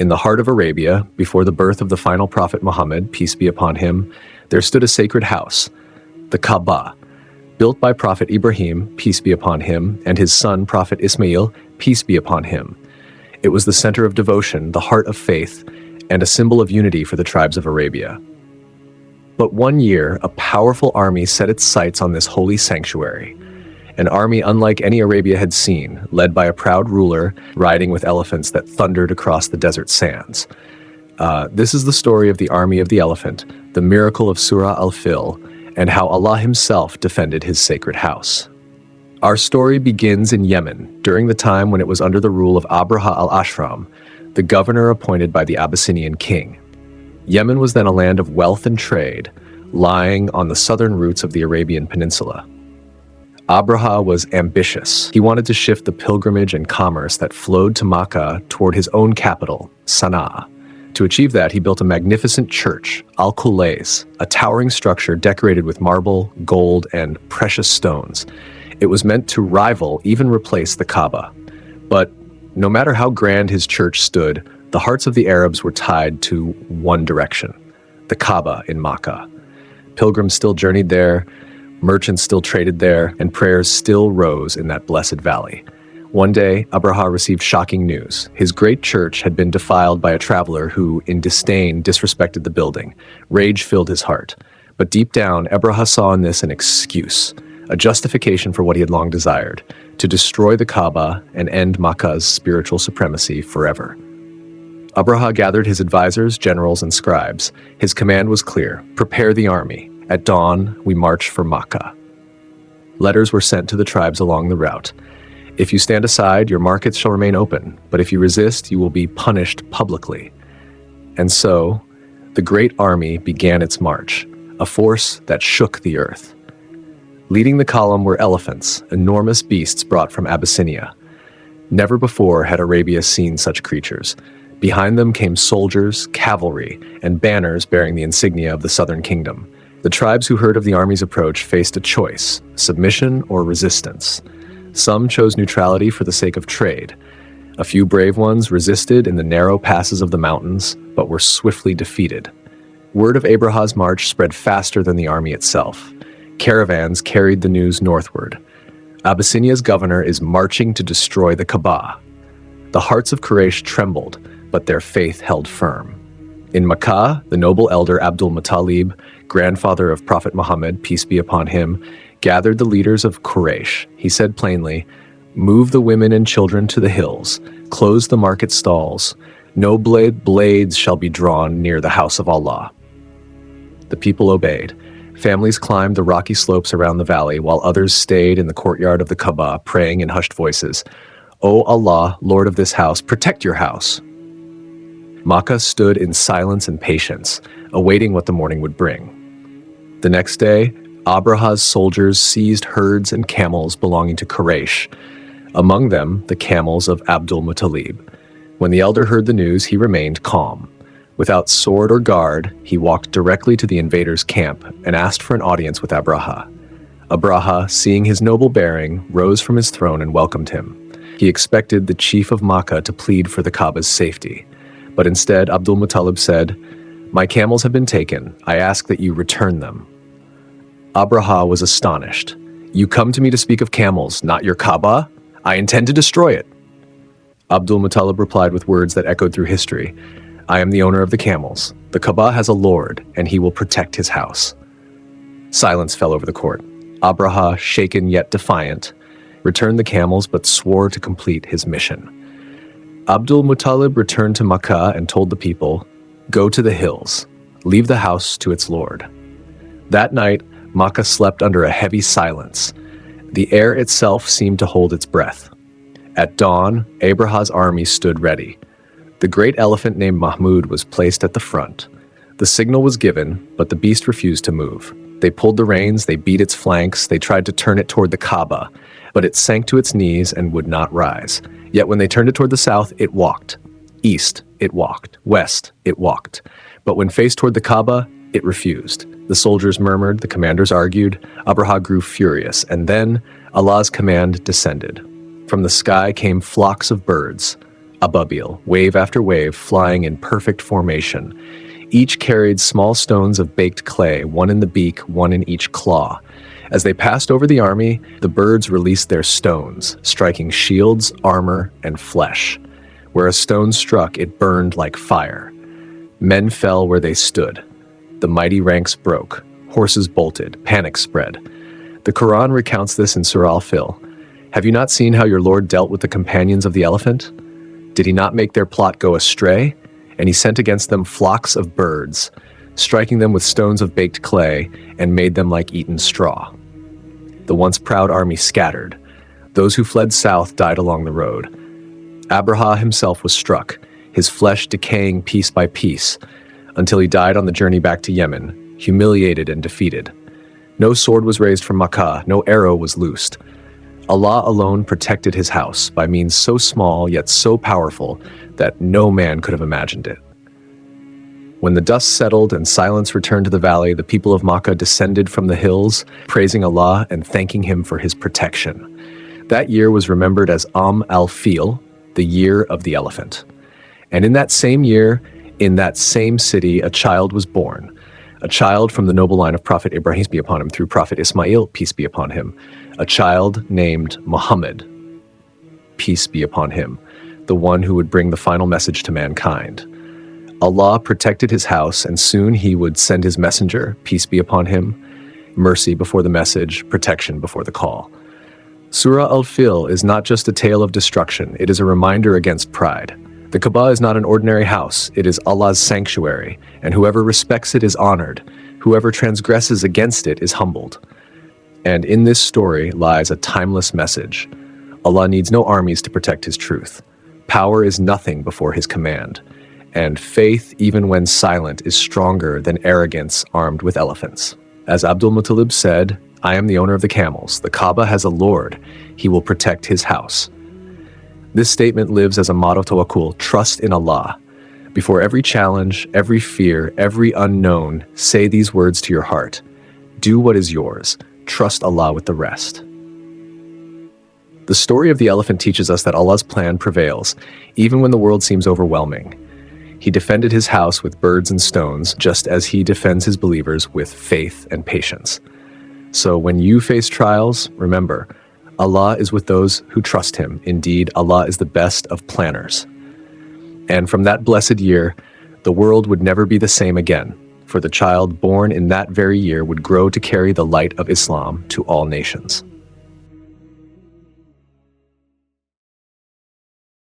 In the heart of Arabia, before the birth of the final prophet Muhammad, peace be upon him, there stood a sacred house, the Kaaba, built by Prophet Ibrahim, peace be upon him, and his son Prophet Ismail, peace be upon him. It was the center of devotion, the heart of faith, and a symbol of unity for the tribes of Arabia. But one year, a powerful army set its sights on this holy sanctuary. An army unlike any Arabia had seen, led by a proud ruler, riding with elephants that thundered across the desert sands. This is the story of the army of the elephant, the miracle of Surah Al-Fil, and how Allah himself defended his sacred house. Our story begins in Yemen, during the time when it was under the rule of Abraha al-Ashram, the governor appointed by the Abyssinian king. Yemen was then a land of wealth and trade, lying on the southern roots of the Arabian Peninsula. Abraha was ambitious. He wanted to shift the pilgrimage and commerce that flowed to Makkah toward his own capital, Sana'a. To achieve that, he built a magnificent church, al-Qulays, a towering structure decorated with marble, gold, and precious stones. It was meant to rival, even replace the Kaaba. But no matter how grand his church stood, the hearts of the Arabs were tied to one direction, the Kaaba in Makkah. Pilgrims still journeyed there, merchants still traded there, and prayers still rose in that blessed valley. One day, Abraha received shocking news. His great church had been defiled by a traveler who, in disdain, disrespected the building. Rage filled his heart. But deep down, Abraha saw in this an excuse, a justification for what he had long desired, to destroy the Kaaba and end Makkah's spiritual supremacy forever. Abraha gathered his advisors, generals, and scribes. His command was clear: prepare the army. At dawn, we march for Makkah. Letters were sent to the tribes along the route. If you stand aside, your markets shall remain open, but if you resist, you will be punished publicly. And so, the great army began its march, a force that shook the earth. Leading the column were elephants, enormous beasts brought from Abyssinia. Never before had Arabia seen such creatures. Behind them came soldiers, cavalry, and banners bearing the insignia of the southern kingdom. The tribes who heard of the army's approach faced a choice: submission or resistance. Some chose neutrality for the sake of trade. A few brave ones resisted in the narrow passes of the mountains, but were swiftly defeated. Word of Abraha's march spread faster than the army itself. Caravans carried the news northward. Abyssinia's governor is marching to destroy the Kaaba. The hearts of Quraysh trembled, but their faith held firm. In Makkah, the noble elder Abdul Muttalib, grandfather of Prophet Muhammad, peace be upon him, gathered the leaders of Quraysh. He said plainly, "Move the women and children to the hills, close the market stalls. No blades shall be drawn near the house of Allah." The people obeyed. Families climbed the rocky slopes around the valley, while others stayed in the courtyard of the Kaaba, praying in hushed voices, "O Allah, Lord of this house, protect your house." Makkah stood in silence and patience, awaiting what the morning would bring. The next day, Abraha's soldiers seized herds and camels belonging to Quraysh, among them the camels of Abdul Muttalib. When the elder heard the news, he remained calm. Without sword or guard, he walked directly to the invaders' camp and asked for an audience with Abraha. Abraha, seeing his noble bearing, rose from his throne and welcomed him. He expected the chief of Makkah to plead for the Kaaba's safety. But instead, Abdul Muttalib said, "My camels have been taken. I ask that you return them." Abraha was astonished. "You come to me to speak of camels, not your Kaaba? I intend to destroy it." Abdul Muttalib replied with words that echoed through history, "I am the owner of the camels. The Kaaba has a lord, and he will protect his house." Silence fell over the court. Abraha, shaken yet defiant, returned the camels but swore to complete his mission. Abdul Muttalib returned to Makkah and told the people, "Go to the hills. Leave the house to its lord." That night, Makkah slept under a heavy silence. The air itself seemed to hold its breath. At dawn, Abraha's army stood ready. The great elephant named Mahmud was placed at the front. The signal was given, but the beast refused to move. They pulled the reins, they beat its flanks, they tried to turn it toward the Kaaba, but it sank to its knees and would not rise. Yet when they turned it toward the south, it walked. East, it walked. West, it walked. But when faced toward the Kaaba, it refused. The soldiers murmured, the commanders argued. Abraha grew furious, and then Allah's command descended. From the sky came flocks of birds. ababil, wave after wave, flying in perfect formation. Each carried small stones of baked clay, one in the beak, one in each claw. As they passed over the army, the birds released their stones, striking shields, armor, and flesh. Where a stone struck, it burned like fire. Men fell where they stood. The mighty ranks broke. Horses bolted. Panic spread. The Qur'an recounts this in Surah Al-Fil. Have you not seen how your Lord dealt with the companions of the elephant? Did he not make their plot go astray? And he sent against them flocks of birds, striking them with stones of baked clay, and made them like eaten straw. The once proud army scattered. Those who fled south died along the road. Abraha himself was struck, his flesh decaying piece by piece, until he died on the journey back to Yemen, humiliated and defeated. No sword was raised from Makkah, no arrow was loosed. Allah alone protected his house by means so small yet so powerful that no man could have imagined it. When the dust settled and silence returned to the valley, the people of Makkah descended from the hills, praising Allah and thanking him for his protection. That year was remembered as al-Fīl, the year of the elephant. And in that same year, in that same city, a child was born. A child from the noble line of Prophet Ibrahim, peace be upon him, through Prophet Ismail, peace be upon him. A child named Muhammad, peace be upon him, the one who would bring the final message to mankind. Allah protected his house, and soon he would send his messenger, peace be upon him, mercy before the message, protection before the call. Surah Al-Fil is not just a tale of destruction, it is a reminder against pride. The Kaaba is not an ordinary house, it is Allah's sanctuary, and whoever respects it is honored, whoever transgresses against it is humbled. And in this story lies a timeless message. Allah needs no armies to protect his truth. Power is nothing before his command. And faith, even when silent, is stronger than arrogance armed with elephants. As Abdul Muttalib said, I am the owner of the camels. The Kaaba has a Lord. He will protect his house. This statement lives as a motto tawakkul, trust in Allah. Before every challenge, every fear, every unknown, say these words to your heart. Do what is yours. Trust Allah with the rest. The story of the elephant teaches us that Allah's plan prevails, even when the world seems overwhelming. He defended his house with birds and stones, just as he defends his believers with faith and patience. So when you face trials, remember, Allah is with those who trust him. Indeed, Allah is the best of planners. And from that blessed year, the world would never be the same again, for the child born in that very year would grow to carry the light of Islam to all nations.